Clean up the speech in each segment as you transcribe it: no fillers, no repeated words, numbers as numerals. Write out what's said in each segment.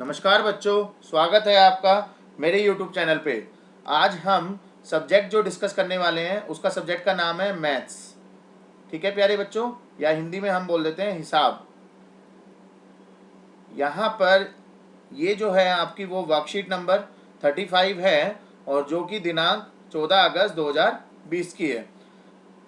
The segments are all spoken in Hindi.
नमस्कार बच्चों, स्वागत है आपका मेरे YouTube चैनल पे। आज हम सब्जेक्ट जो डिस्कस करने वाले हैं उसका सब्जेक्ट का नाम है मैथ्स। ठीक है प्यारे बच्चों, या हिंदी में हम बोल देते हैं हिसाब। यहाँ पर ये जो है आपकी वो वर्कशीट नंबर 35 है और जो कि दिनांक 14 अगस्त 2020 की है।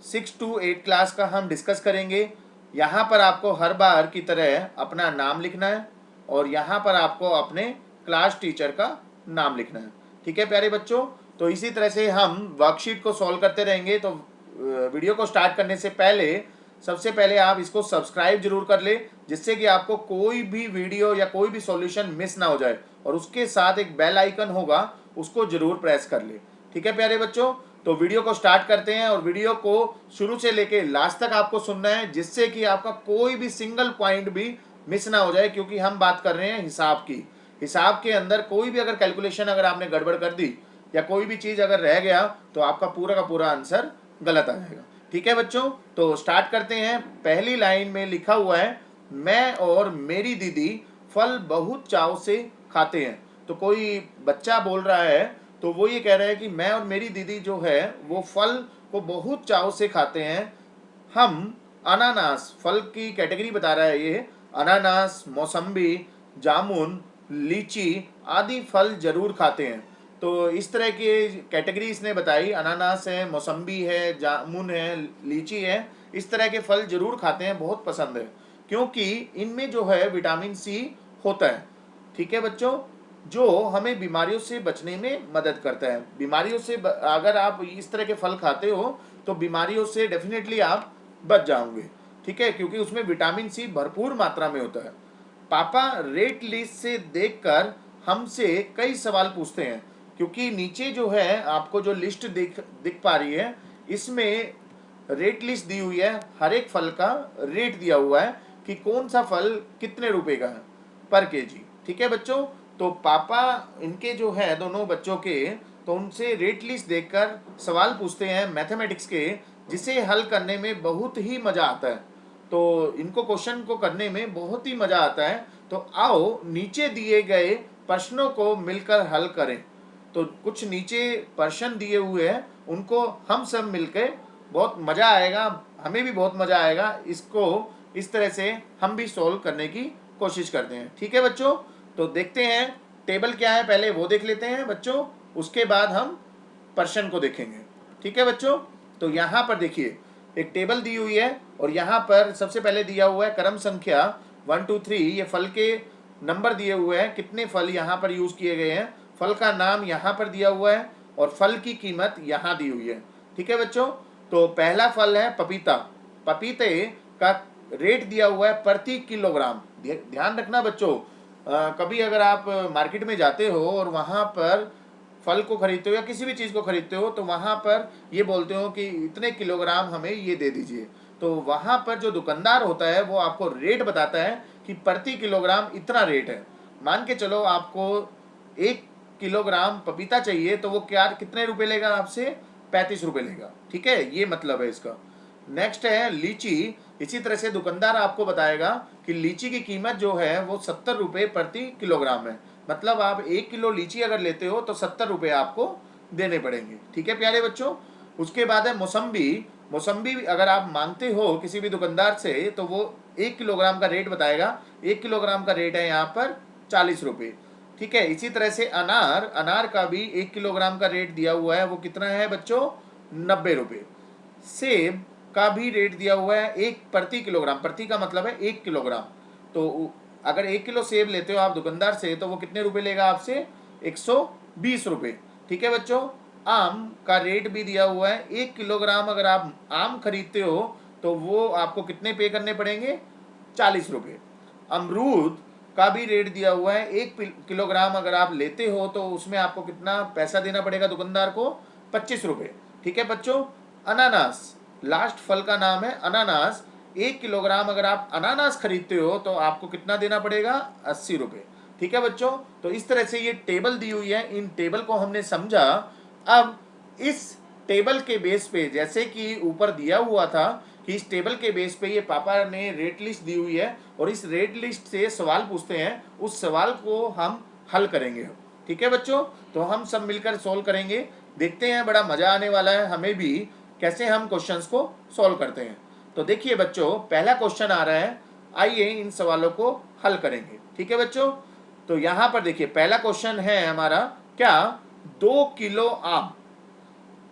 6 to 8 क्लास का हम डिस्कस करेंगे। यहाँ पर आपको हर बार की तरह अपना नाम लिखना है और यहाँ पर आपको अपने क्लास टीचर का नाम लिखना है। ठीक है प्यारे बच्चों, तो इसी तरह से हम वर्कशीट को सॉल्व करते रहेंगे। तो वीडियो को स्टार्ट करने से पहले सबसे पहले आप इसको सब्सक्राइब जरूर कर ले, जिससे कि आपको कोई भी वीडियो या कोई भी सॉल्यूशन मिस ना हो जाए। और उसके साथ एक बेल आइकन होगा, उसको जरूर प्रेस कर ले। ठीक है प्यारे बच्चों, तो वीडियो को स्टार्ट करते हैं और वीडियो को शुरू से लेके लास्ट तक आपको सुनना है, जिससे कि आपका कोई भी सिंगल पॉइंट भी मिस ना हो जाए। क्योंकि हम बात कर रहे हैं हिसाब की। हिसाब के अंदर कोई भी अगर कैलकुलेशन अगर आपने गड़बड़ कर दी या कोई भी चीज़ अगर रह गया तो आपका पूरा का पूरा आंसर गलत आ जाएगा। ठीक है बच्चों, तो स्टार्ट करते हैं। पहली लाइन में लिखा हुआ है, मैं और मेरी दीदी फल बहुत चाव से खाते हैं। तो कोई बच्चा बोल रहा है, तो वो ये कह रहा है कि मैं और मेरी दीदी जो है वो फल को बहुत चाव से खाते हैं। हम अनानास, फल की कैटेगरी बता रहा है ये, अनानास, मौसम्बी, जामुन, लीची आदि फल जरूर खाते हैं। तो इस तरह की कैटेगरी इसने बताई, अनानास है, मौसम्बी है, जामुन है, लीची है, इस तरह के फल जरूर खाते हैं, बहुत पसंद है, क्योंकि इनमें जो है विटामिन सी होता है। ठीक है बच्चों, जो हमें बीमारियों से बचने में मदद करता है। बीमारियों से अगर आप इस तरह के फल खाते हो तो बीमारियों से डेफिनेटली आप बच जाओगे। ठीक है, क्योंकि उसमें विटामिन सी भरपूर मात्रा में होता है। पापा रेट लिस्ट से देखकर हमसे कई सवाल पूछते हैं, क्योंकि नीचे जो है आपको जो लिस्ट दिख पा रही है, इसमें रेट लिस्ट दी हुई है, हर एक फल का रेट दिया हुआ है कि कौन सा फल कितने रुपए का है पर केजी। ठीक है बच्चों, तो पापा इनके जो है दोनों बच्चों के, तो उनसे रेट लिस्ट देखकर सवाल पूछते हैं मैथमेटिक्स के, जिसे हल करने में बहुत ही मज़ा आता है। तो इनको क्वेश्चन को करने में बहुत ही मज़ा आता है। तो आओ नीचे दिए गए प्रश्नों को मिलकर हल करें। तो कुछ नीचे प्रश्न दिए हुए हैं, उनको हम सब मिलकर बहुत मज़ा आएगा, हमें भी बहुत मज़ा आएगा। इसको इस तरह से हम भी सॉल्व करने की कोशिश करते हैं। ठीक है बच्चों, तो देखते हैं टेबल क्या है, पहले वो देख लेते हैं बच्चों, उसके बाद हम प्रश्न को देखेंगे। ठीक है बच्चों, तो यहाँ पर देखिए एक टेबल दी हुई है और यहाँ पर सबसे पहले दिया हुआ है क्रम संख्या 1 2 3। ये फल के नंबर दिए हुए हैं, कितने फल यहाँ पर यूज़ किए गए हैं, फल का नाम यहाँ पर दिया हुआ है और फल की कीमत यहाँ दी हुई है। ठीक है बच्चों, तो पहला फल है पपीता। पपीते का रेट दिया हुआ है प्रति किलोग्राम। ध्यान रखना बच्चों, कभी अगर आप मार्केट में जाते हो और वहाँ पर फल को खरीदते हो या किसी भी चीज़ को खरीदते हो, तो वहाँ पर ये बोलते हो कि इतने किलोग्राम हमें ये दे दीजिए। तो वहाँ पर जो दुकानदार होता है वो आपको रेट बताता है कि प्रति किलोग्राम इतना रेट है। मान के चलो आपको 1 किलोग्राम पपीता चाहिए, तो वो क्या कितने रुपए लेगा आपसे, 35 रुपये लेगा। ठीक है, ये मतलब है इसका। नेक्स्ट है लीची। इसी तरह से दुकानदार आपको बताएगा कि लीची की कीमत जो है वो 70 रुपये प्रति किलोग्राम है। मतलब आप 1 किलो लीची अगर लेते हो तो 70 रुपये आपको देने पड़ेंगे। ठीक है प्यारे बच्चों, उसके बाद है मौसम्बी। मौसम्बी अगर आप मांगते हो किसी भी दुकानदार से, तो वो 1 किलोग्राम का रेट बताएगा। 1 किलोग्राम का रेट है यहाँ पर 40 रुपये। ठीक है, इसी तरह से अनार, अनार का भी 1 किलोग्राम का रेट दिया हुआ है, वो कितना है बच्चों, 90 रुपये। सेब का भी रेट दिया हुआ है 1 प्रति किलोग्राम, प्रति का मतलब है 1 किलोग्राम। तो अगर 1 किलो सेब लेते हो आप दुकानदार से, तो वो कितने रुपए लेगा आपसे, 120 रुपये। ठीक है बच्चों, आम का रेट भी दिया हुआ है, 1 किलोग्राम अगर आप आम खरीदते हो तो वो आपको कितने पे करने पड़ेंगे, 40 रुपये। अमरूद का भी रेट दिया हुआ है, 1 किलोग्राम अगर आप लेते हो तो उसमें आपको कितना पैसा देना पड़ेगा दुकानदार को, 25 रुपये। ठीक है बच्चों, अनानास, लास्ट फल का नाम है अनानास। 1 किलोग्राम अगर आप अनानास खरीदते हो तो आपको कितना देना पड़ेगा, 80 रुपये। ठीक है बच्चों, तो इस तरह से ये टेबल दी हुई है, इन टेबल को हमने समझा। अब इस टेबल के बेस पे, जैसे कि ऊपर दिया हुआ था कि इस टेबल के बेस पे ये पापा ने रेट लिस्ट दी हुई है और इस रेट लिस्ट से सवाल पूछते हैं, उस सवाल को हम हल करेंगे। ठीक है बच्चों, तो हम सब मिलकर सॉल्व करेंगे। देखते हैं, बड़ा मजा आने वाला है हमें भी कैसे हम क्वेश्चंस को सॉल्व करते हैं। तो देखिए बच्चों, पहला क्वेश्चन आ रहा है, आइए इन सवालों को हल करेंगे। ठीक है बच्चों, तो यहाँ पर देखिए पहला क्वेश्चन है हमारा, क्या 2 किलो आम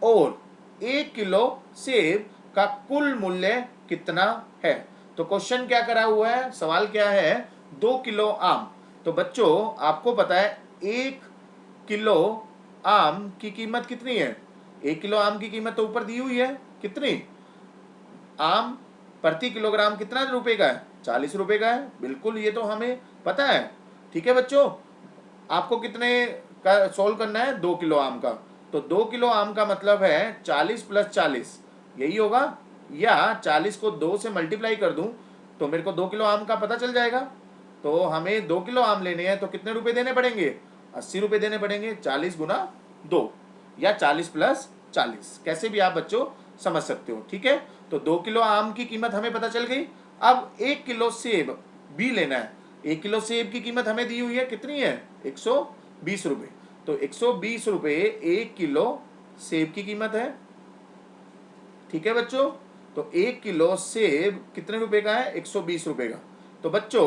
और 1 किलो सेब का कुल मूल्य कितना है। तो क्वेश्चन क्या करा हुआ है, सवाल क्या है, 2 किलो आम। तो बच्चों आपको पता है 1 किलो आम की कीमत कितनी है। 1 किलो आम की कीमत तो ऊपर दी हुई है, कितनी, आम प्रति किलोग्राम कितना रुपए का है, 40 रुपए का है। बिल्कुल, ये तो हमें पता है। ठीक है बच्चों, आपको कितने का सोल्व करना है, 2 किलो आम का। तो 2 किलो आम का मतलब है 40 + 40, यही होगा। या 40 को 2 से मल्टीप्लाई कर दूं तो मेरे को 2 किलो आम का पता चल जाएगा। तो हमें 2 किलो आम लेने हैं तो कितने रुपए देने पड़ेंगे, 80 रुपए देने पड़ेंगे। 40 × 2 या 40 + 40, कैसे भी आप बच्चों समझ सकते हो। ठीक है, तो 2 किलो आम की कीमत हमें पता चल गई। अब 1 किलो सेब भी लेना है। 1 किलो सेब की कीमत हमें दी हुई है, कितनी है, 120 रुपये। तो 120 रुपये 1 किलो सेब की कीमत है। ठीक है बच्चों, तो 1 किलो सेब कितने रुपए का है, 120 रुपये का। तो बच्चों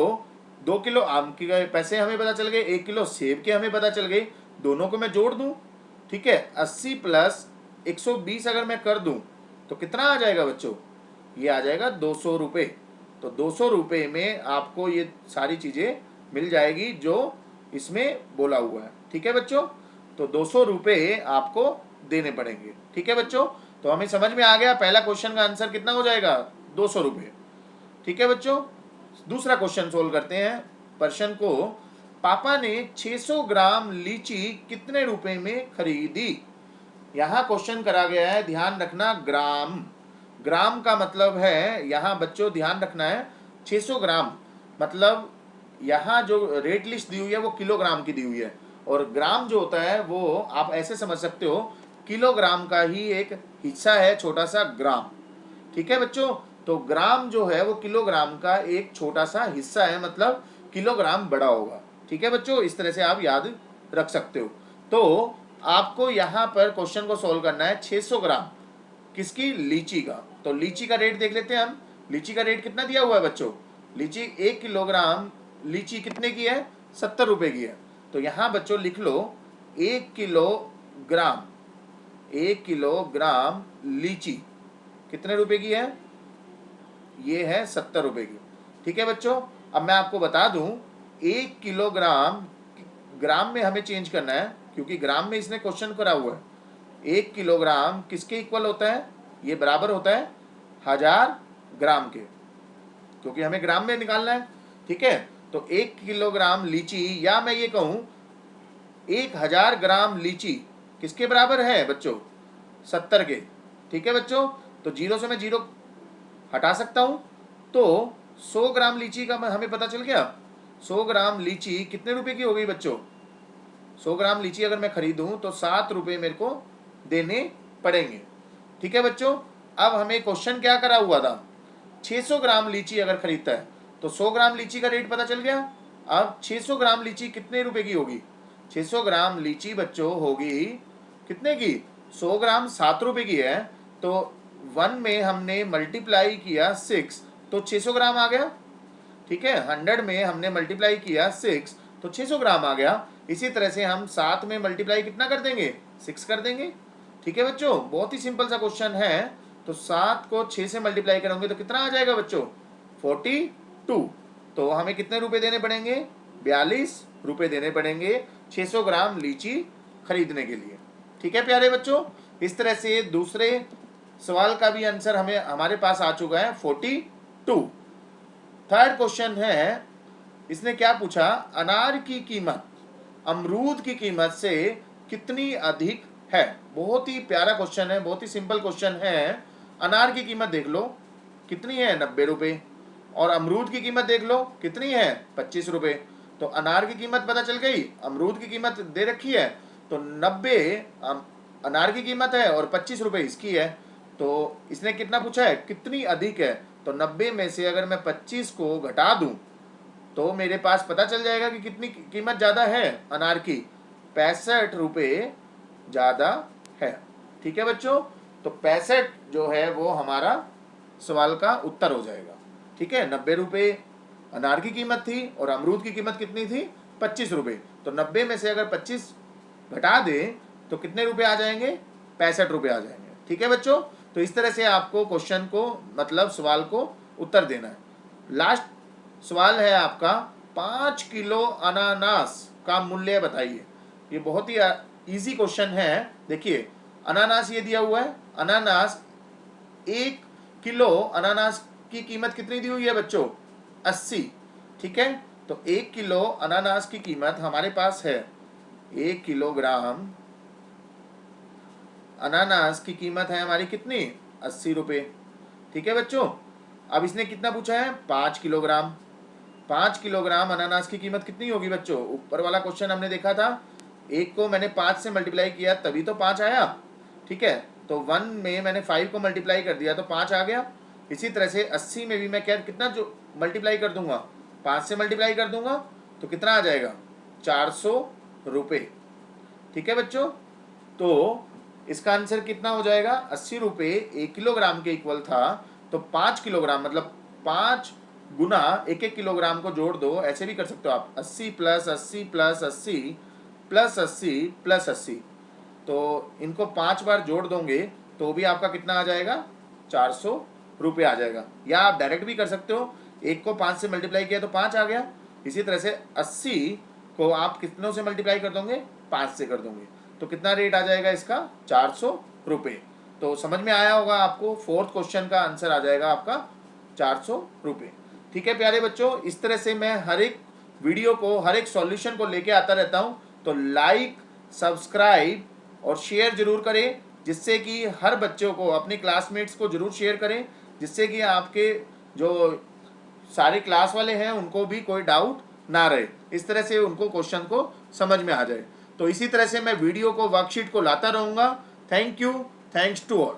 2 किलो आम के पैसे हमें पता चल गए, 1 किलो सेब के हमें पता चल गए। दोनों को मैं जोड़ दूं, ठीक है, 80 + 120 अगर मैं कर दूं तो कितना आ जाएगा बच्चों, ये आ जाएगा 200 रुपये। तो 200 रुपये में आपको ये सारी चीज़ें मिल जाएगी जो इसमें बोला हुआ है। ठीक है बच्चों, तो 200 रुपये आपको देने पड़ेंगे। ठीक है बच्चों, तो हमें समझ में आ गया पहला क्वेश्चन का आंसर कितना हो जाएगा, 200 रुपये। ठीक है बच्चों, दूसरा क्वेश्चन सोल्व करते हैं। प्रश्न को, पापा ने 600 ग्राम लीची कितने रुपए में खरीदी। यहाँ क्वेश्चन करा गया है, ध्यान रखना, ग्राम। ग्राम का मतलब है, यहाँ बच्चों ध्यान रखना है, 600 ग्राम मतलब यहाँ जो रेट लिस्ट दी हुई है वो किलोग्राम की दी हुई है, और ग्राम जो होता है वो आप ऐसे समझ सकते हो, किलोग्राम का ही एक हिस्सा है, छोटा सा ग्राम। ठीक है बच्चों, तो ग्राम जो है वो किलोग्राम का एक छोटा सा हिस्सा है, मतलब किलोग्राम बड़ा होगा। ठीक है बच्चों, इस तरह से आप याद रख सकते हो। तो आपको यहाँ पर क्वेश्चन को सोल्व करना है, 600 ग्राम किसकी, लीची का। तो लीची का रेट देख लेते हैं हम। लीची का रेट कितना दिया हुआ है बच्चों, लीची 1 किलोग्राम लीची कितने की है, 70 रुपए की है। तो यहाँ बच्चों लिख लो 1 किलोग्राम, 1 किलोग्राम लीची कितने रुपए की है, ये है 70 रुपए की। ठीक है बच्चों, अब मैं आपको बता दूं 1 किलोग्राम, ग्राम में हमें चेंज करना है क्योंकि ग्राम में इसने क्वेश्चन करा हुआ है। 1 किलोग्राम किसके इक्वल होता है, ये बराबर होता है 1000 ग्राम के, क्योंकि हमें ग्राम में निकालना है। ठीक है, तो 1 किलोग्राम लीची, या मैं ये कहूं 1000 ग्राम लीची किसके बराबर है बच्चों, 70 के। ठीक है बच्चों, तो 0 से मैं 0 हटा सकता हूं, तो 100 ग्राम लीची का हमें पता चल गया। 100 ग्राम लीची कितने रुपए की हो गई बच्चों, 100 ग्राम लीची अगर मैं खरीदूं तो 7 रुपये मेरे को देने पड़ेंगे। ठीक है बच्चों, अब हमें क्वेश्चन क्या करा हुआ था, 600 ग्राम लीची अगर खरीदता है तो 100 ग्राम लीची का रेट पता चल गया। अब 600 ग्राम लीची कितने रुपए की होगी, 600 ग्राम लीची बच्चों होगी कितने की, 100 ग्राम 7 रुपए की है, तो 1 में हमने मल्टीप्लाई किया 6 तो 600 ग्राम आ गया। ठीक है, 100 में हमने मल्टीप्लाई किया 6 तो 600 ग्राम आ गया। इसी तरह से हम 7 में मल्टीप्लाई कितना कर देंगे, 6 कर देंगे। ठीक है बच्चों, बहुत ही सिंपल सा क्वेश्चन है। तो 7 को 6 से मल्टीप्लाई करोगे तो कितना आ जाएगा बच्चों, 42। तो हमें कितने रुपए देने पड़ेंगे, 42 रुपए देने पड़ेंगे 600 ग्राम लीची खरीदने के लिए। ठीक है प्यारे बच्चों, इस तरह से दूसरे सवाल का भी आंसर हमारे पास आ चुका है, 42। थर्ड क्वेश्चन है, इसने क्या पूछा, अनार की कीमत अमरूद की कीमत से कितनी अधिक है। बहुत ही प्यारा क्वेश्चन है, बहुत ही सिंपल क्वेश्चन है। अनार की कीमत देख लो कितनी है, 90 रुपये, और अमरूद की कीमत देख लो कितनी है, 25 रुपये। तो अनार की कीमत पता चल गई, अमरूद की कीमत दे रखी है, तो 90 अनार की कीमत है और 25 रुपये इसकी है। तो इसने कितना पूछा है, कितनी अधिक है। तो 90 में से अगर मैं 25 को घटा दूं तो मेरे पास पता चल जाएगा कि कितनी कीमत ज़्यादा है अनार की, 65 रुपये ज़्यादा है। ठीक है बच्चों, तो 65 जो है वो हमारा सवाल का उत्तर हो जाएगा। ठीक है, 90 रुपये अनार की कीमत थी और अमरूद की कीमत कितनी थी, 25 रुपये। तो 90 में से अगर 25 घटा दें तो कितने रुपए आ जाएंगे, 65 रुपये आ जाएंगे। ठीक है बच्चों, तो इस तरह से आपको क्वेश्चन को मतलब सवाल को उत्तर देना है। लास्ट सवाल है आपका, 5 किलो अनानास का मूल्य बताइए। ये बहुत ही इजी क्वेश्चन है। देखिए अनानास ये दिया हुआ है, अनानास 1 किलो अनानास की कीमत कितनी दी हुई है बच्चों, 80। ठीक है, तो 1 किलो अनानास की कीमत हमारे पास है, 1 किलोग्राम अनानास की कीमत है हमारी कितनी, 80 रुपये। ठीक है बच्चों, अब इसने कितना पूछा है, 5 किलोग्राम। 5 किलोग्राम अनानास की कीमत कितनी होगी बच्चों, ऊपर वाला क्वेश्चन हमने देखा था, 1 को मैंने 5 से मल्टीप्लाई किया तभी तो 5 आया। ठीक है, तो 1 में मैंने 5 को मल्टीप्लाई कर दिया तो 5 आ गया। इसी तरह से 80 में भी मैं क्या कितना जो मल्टीप्लाई कर दूंगा, 5 से मल्टीप्लाई कर दूंगा तो कितना आ जाएगा, 400 रुपये। ठीक है बच्चों, तो इसका आंसर कितना हो जाएगा, 80 रुपये 1 किलोग्राम के इक्वल था। तो 5 किलोग्राम मतलब 5 गुना 1 किलोग्राम को जोड़ दो, ऐसे भी कर सकते हो आप, 80 प्लस 80 प्लस 80 प्लस 80 प्लस 80। तो इनको 5 बार जोड़ दोगे तो भी आपका कितना आ जाएगा, 400 रुपये आ जाएगा। या आप डायरेक्ट भी कर सकते हो, 1 को 5 से मल्टीप्लाई किया तो 5 आ गया। इसी तरह से 80 को आप कितनों से मल्टीप्लाई कर दोगे, 5 से कर दोगे तो कितना रेट आ जाएगा इसका, 400 रुपये। तो समझ में आया होगा आपको, 4th क्वेश्चन का आंसर आ जाएगा आपका 400 रुपये। ठीक है प्यारे बच्चों, इस तरह से मैं हर एक वीडियो को, हर एक सॉल्यूशन को लेके आता रहता हूँ। तो लाइक, सब्सक्राइब और शेयर जरूर करें, जिससे कि हर बच्चों को, अपने क्लासमेट्स को जरूर शेयर करें, जिससे कि आपके जो सारे क्लास वाले हैं उनको भी कोई डाउट ना रहे, इस तरह से उनको क्वेश्चन को समझ में आ जाए। तो इसी तरह से मैं वीडियो को, वर्कशीट को लाता रहूँगा। Thank you, thanks to all.